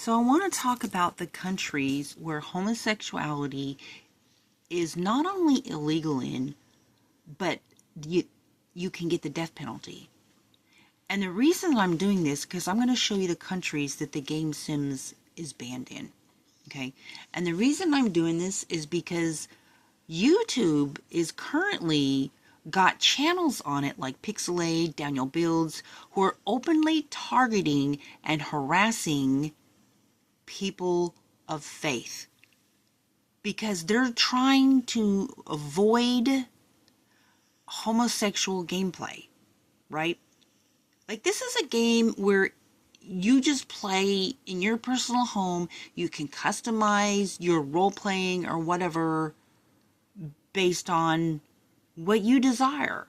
So I want to talk about the countries where homosexuality is not only illegal in, but you can get the death penalty. And the reason I'm doing this, because I'm going to show you the countries that the game Sims is banned in. Okay? And the reason I'm doing this is because YouTube is currently got channels on it like Pixelade, Daniel Builds, who are openly targeting and harassing people of faith because they're trying to avoid homosexual gameplay, right? Like, this is a game where you just play in your personal home. You can customize your role playing or whatever based on what you desire.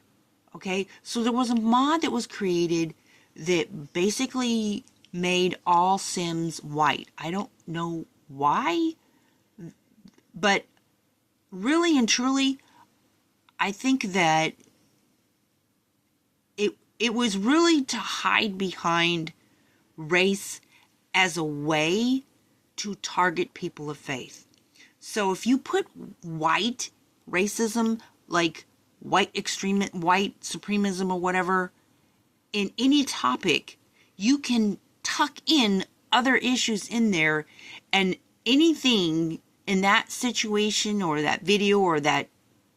Okay, so there was a mod that was created that basically made all Sims white. I don't know why, but really and truly, I think that it was really to hide behind race as a way to target people of faith. So if you put white racism, like white supremism or whatever, in any topic, you can tuck in other issues in there, and anything in that situation or that video or that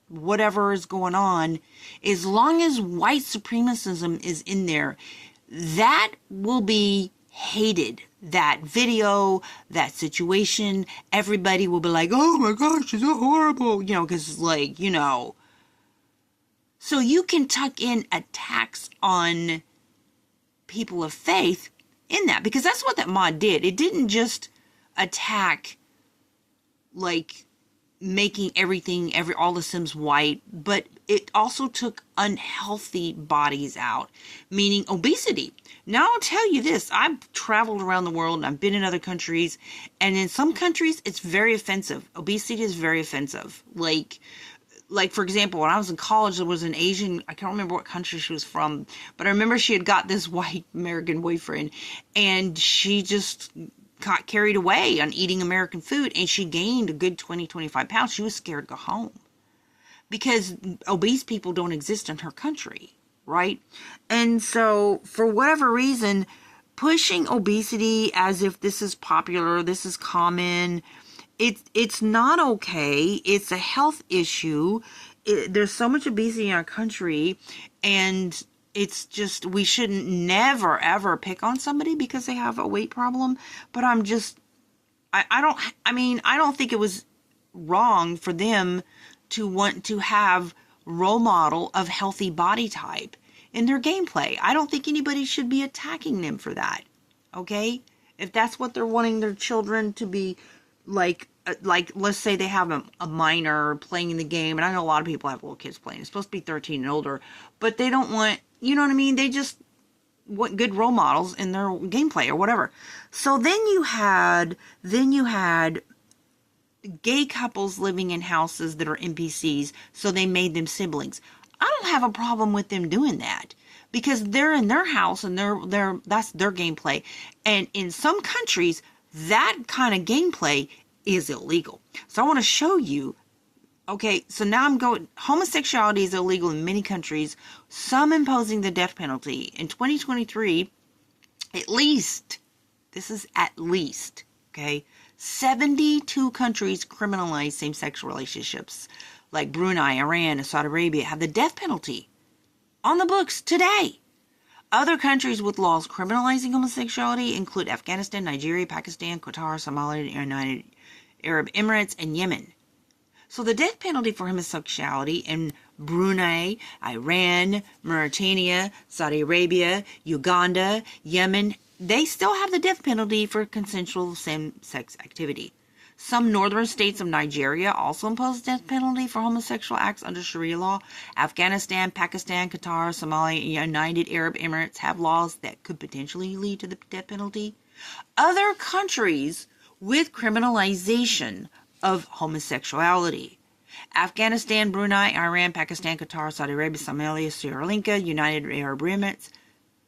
whatever is going on, as long as white supremacism is in there, that will be hated. That video, that situation, everybody will be like, oh my gosh, it's so horrible, because so you can tuck in attacks on people of faith in that, because that's what that mod did. It didn't just attack like making all the Sims white, but it also took unhealthy bodies out, meaning obesity. Now I'll tell you this, I've traveled around the world and I've been in other countries, and in some countries it's very offensive. Obesity is very offensive. Like for example, when I was in college, there was an Asian, I can't remember what country she was from, but I remember she had got this white American boyfriend, and she just got carried away on eating American food, and she gained a good 20-25 pounds. She was scared to go home because obese people don't exist in her country, right? And so for whatever reason, pushing obesity as if this is popular, this is common, it's not okay. It's a health issue. There's so much obesity in our country, and it's just, we shouldn't never ever pick on somebody because they have a weight problem. But I don't think it was wrong for them to want to have role model of healthy body type in their gameplay. I don't think anybody should be attacking them for that. Okay? If that's what they're wanting their children to be, like let's say they have a minor playing the game, and I know a lot of people have little kids playing. It's supposed to be 13 and older, but they don't want, you know what I mean? They just want good role models in their gameplay or whatever. So then you had gay couples living in houses that are NPCs, so they made them siblings. I don't have a problem with them doing that, because they're in their house and that's their gameplay. And in some countries, that kind of gameplay is illegal. So I want to show you. Okay, so now homosexuality is illegal in many countries, some imposing the death penalty. In 2023, at least, okay, 72 countries criminalize same-sex relationships, like Brunei, Iran, and Saudi Arabia have the death penalty on the books today. Other countries with laws criminalizing homosexuality include Afghanistan, Nigeria, Pakistan, Qatar, Somalia, United Arab Emirates, and Yemen. So the death penalty for homosexuality in Brunei, Iran, Mauritania, Saudi Arabia, Uganda, Yemen, they still have the death penalty for consensual same-sex activity. Some northern states of Nigeria also impose death penalty for homosexual acts under Sharia law. Afghanistan, Pakistan, Qatar, Somalia, and United Arab Emirates have laws that could potentially lead to the death penalty. Other countries with criminalization of homosexuality: Afghanistan, Brunei, Iran, Pakistan, Qatar, Saudi Arabia, Somalia, Sri Lanka, United Arab Emirates,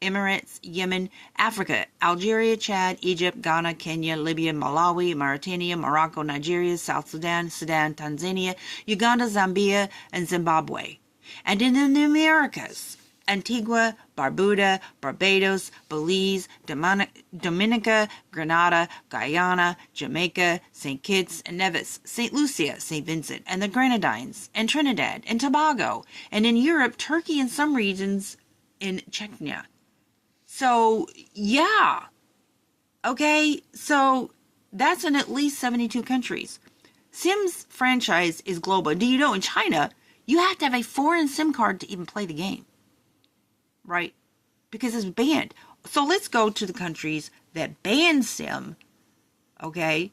Emirates, Yemen, Africa, Algeria, Chad, Egypt, Ghana, Kenya, Libya, Malawi, Mauritania, Morocco, Nigeria, South Sudan, Tanzania, Uganda, Zambia, and Zimbabwe. And in the Americas, Antigua, Barbuda, Barbados, Belize, Dominica, Grenada, Guyana, Jamaica, St. Kitts and Nevis, St. Lucia, St. Vincent, and the Grenadines, and Trinidad, and Tobago, and in Europe, Turkey and some regions in Chechnya. So, yeah. Okay, so that's in at least 72 countries. Sims franchise is global. Do you know in China, you have to have a foreign SIM card to even play the game? Right? Because it's banned. So let's go to the countries that ban Sim. Okay?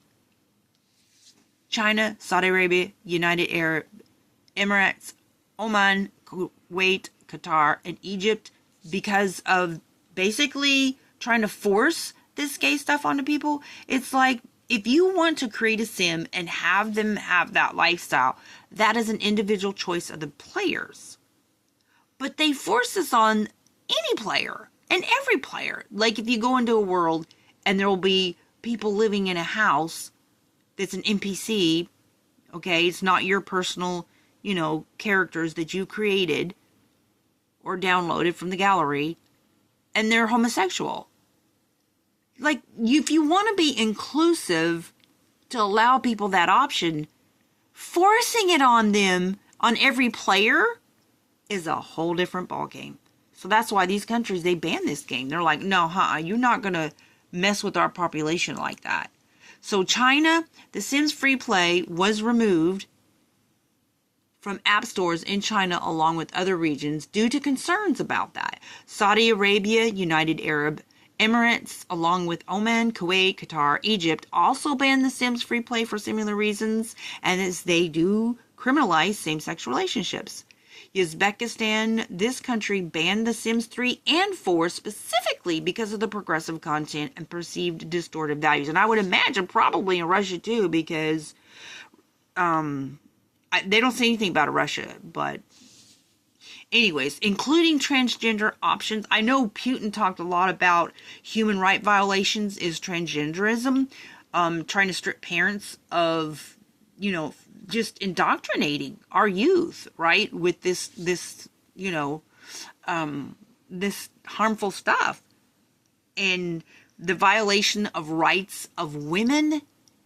China, Saudi Arabia, United Arab Emirates, Oman, Kuwait, Qatar, and Egypt, because of basically trying to force this gay stuff onto people. It's like, if you want to create a sim and have them have that lifestyle, that is an individual choice of the players. But they force this on any player and every player. Like if you go into a world and there will be people living in a house that's an NPC, okay, it's not your personal, characters that you created or downloaded from the gallery, and they're homosexual. Like, if you want to be inclusive to allow people that option, forcing it on them, on every player, is a whole different ballgame. So that's why these countries, they ban this game. They're like, no, you're not going to mess with our population like that. So China, the Sims Free Play was removed from app stores in China along with other regions due to concerns about that. Saudi Arabia, United Arab Emirates, along with Oman, Kuwait, Qatar, Egypt, also banned the Sims Free Play for similar reasons, and as they do criminalize same-sex relationships. Uzbekistan, this country banned The Sims 3 and 4 specifically because of the progressive content and perceived distorted values. And I would imagine probably in Russia too, because they don't say anything about Russia. But anyways, including transgender options. I know Putin talked a lot about human right violations is transgenderism, trying to strip parents of, just indoctrinating our youth, right, with this harmful stuff. And the violation of rights of women,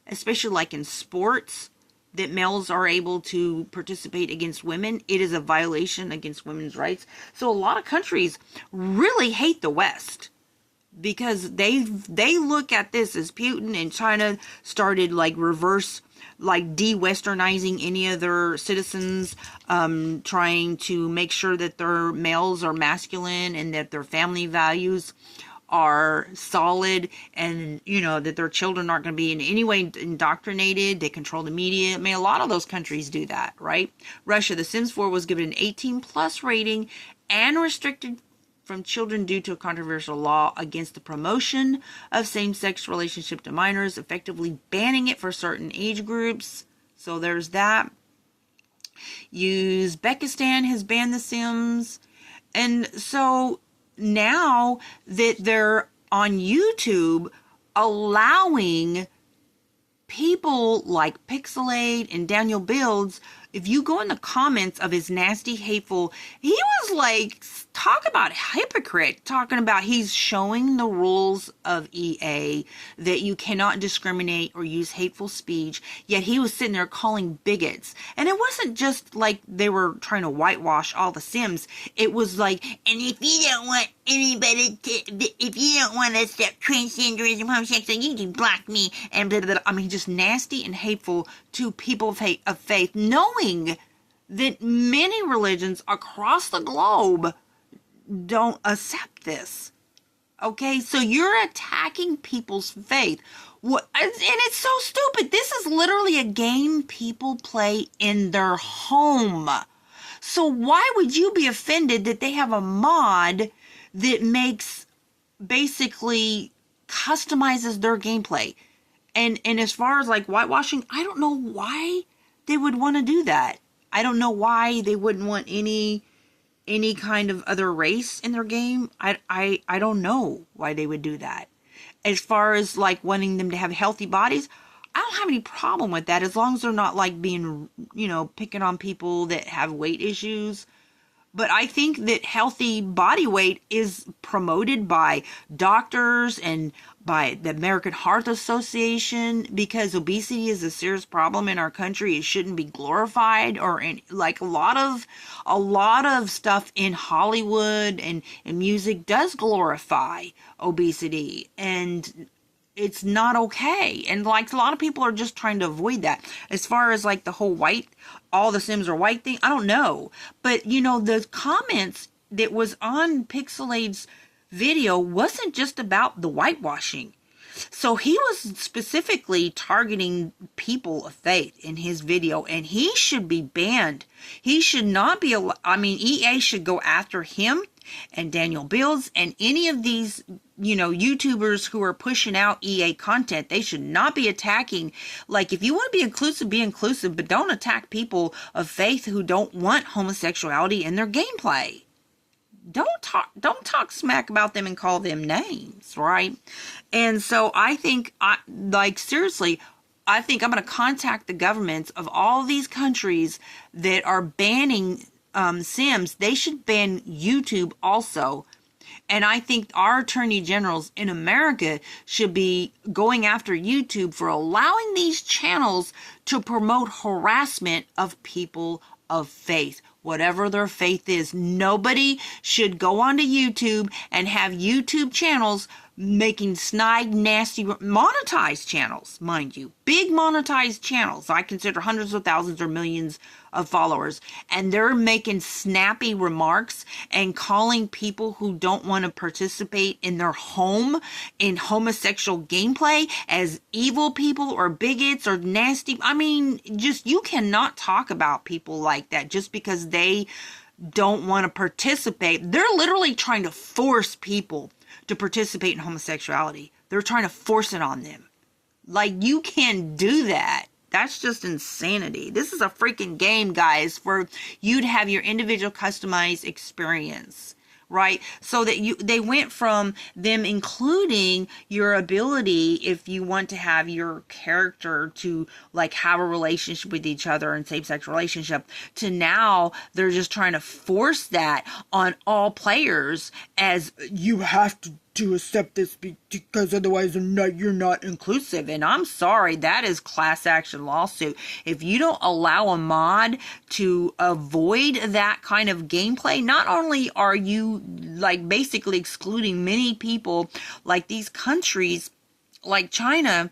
especially like in sports, that males are able to participate against women. It is a violation against women's rights. So a lot of countries really hate the West because they look at this as Putin and China started reverse de-westernizing any of their citizens, trying to make sure that their males are masculine and that their family values are solid, and that their children aren't going to be in any way indoctrinated. They control the media. I mean, a lot of those countries do that, right? Russia, The Sims 4 was given an 18+ rating and restricted from children due to a controversial law against the promotion of same-sex relationship to minors, effectively banning it for certain age groups. So there's that. Uzbekistan has banned The Sims. And so now that they're on YouTube allowing people like Pixelate and Daniel Builds, if you go in the comments of his nasty, hateful, he was talk about hypocrite, talking about he's showing the rules of EA that you cannot discriminate or use hateful speech, yet he was sitting there calling bigots. And it wasn't just like they were trying to whitewash all the Sims. It was like, and if you don't want anybody to, if you don't want to accept transgenderism, homosexuality, you can block me, and blah, blah, blah. I mean, just nasty and hateful to people of faith, knowing that many religions across the globe don't accept this. Okay, so you're attacking people's faith. What? And it's so stupid. This is literally a game people play in their home. So why would you be offended that they have a mod that basically customizes their gameplay? And as far as whitewashing, I don't know why they would want to do that. I don't know why they wouldn't want any any kind of other race in their game, I don't know why they would do that. As far as like wanting them to have healthy bodies, I don't have any problem with that as long as they're not like being, picking on people that have weight issues. But I think that healthy body weight is promoted by doctors and by the American Heart Association, because obesity is a serious problem in our country. It shouldn't be glorified, or in like a lot of stuff in Hollywood and music does glorify obesity, and it's not okay. And like a lot of people are just trying to avoid that. As far as like the whole all the Sims are white thing, I don't know. But the comments that was on Pixelade's video wasn't just about the whitewashing. So he was specifically targeting people of faith in his video, and he should be banned. He should not be, EA should go after him and Daniel Bills and any of these, YouTubers who are pushing out EA content. They should not be attacking. Like, if you want to be inclusive, but don't attack people of faith who don't want homosexuality in their gameplay. Don't talk smack about them and call them names, right? And so I think, seriously, I think I'm going to contact the governments of all these countries that are banning Sims. They should ban YouTube also. And I think our attorney generals in America should be going after YouTube for allowing these channels to promote harassment of people of faith, whatever their faith is. Nobody should go onto YouTube and have YouTube channels making snide, nasty, monetized channels, mind you. Big monetized channels. I consider hundreds of thousands or millions of followers. And they're making snappy remarks and calling people who don't want to participate in their home in homosexual gameplay as evil people or bigots or nasty. You cannot talk about people like that just because they don't want to participate. They're literally trying to force people to participate in homosexuality. They're trying to force it on them. Like, you can't do that. That's just insanity. This is a freaking game, guys, for you to have your individual customized experience, right? So that they went from them including your ability, if you want to have your character to like have a relationship with each other and same-sex relationship, to now they're just trying to force that on all players as you have to accept this because otherwise you're not inclusive. And I'm sorry, that is class action lawsuit. If you don't allow a mod to avoid that kind of gameplay, not only are you like basically excluding many people, like these countries like China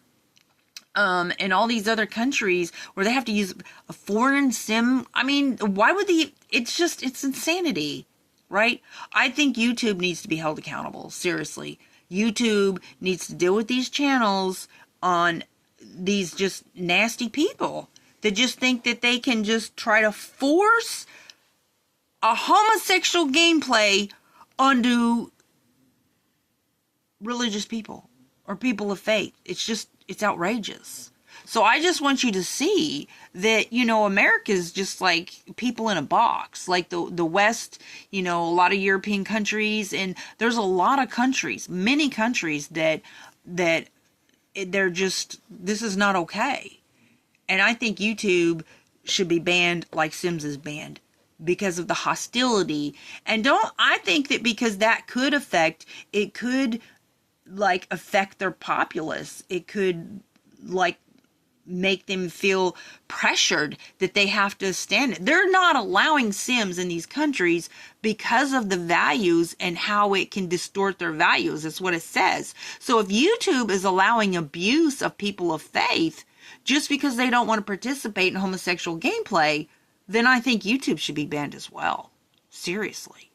and all these other countries where they have to use a foreign sim. Why would it's insanity. Right? I think YouTube needs to be held accountable. Seriously. YouTube needs to deal with these channels on these just nasty people that just think that they can just try to force a homosexual gameplay onto religious people or people of faith. It's outrageous. So I just want you to see that, America is just like people in a box, like the West, a lot of European countries. And there's a lot of countries, many countries that they're just, this is not okay. And I think YouTube should be banned like Sims is banned because of the hostility. And I think that because that could affect their populace. It could make them feel pressured that they have to stand it. They're not allowing Sims in these countries because of the values and how it can distort their values. That's what it says. So if YouTube is allowing abuse of people of faith just because they don't want to participate in homosexual gameplay, then I think YouTube should be banned as well. Seriously.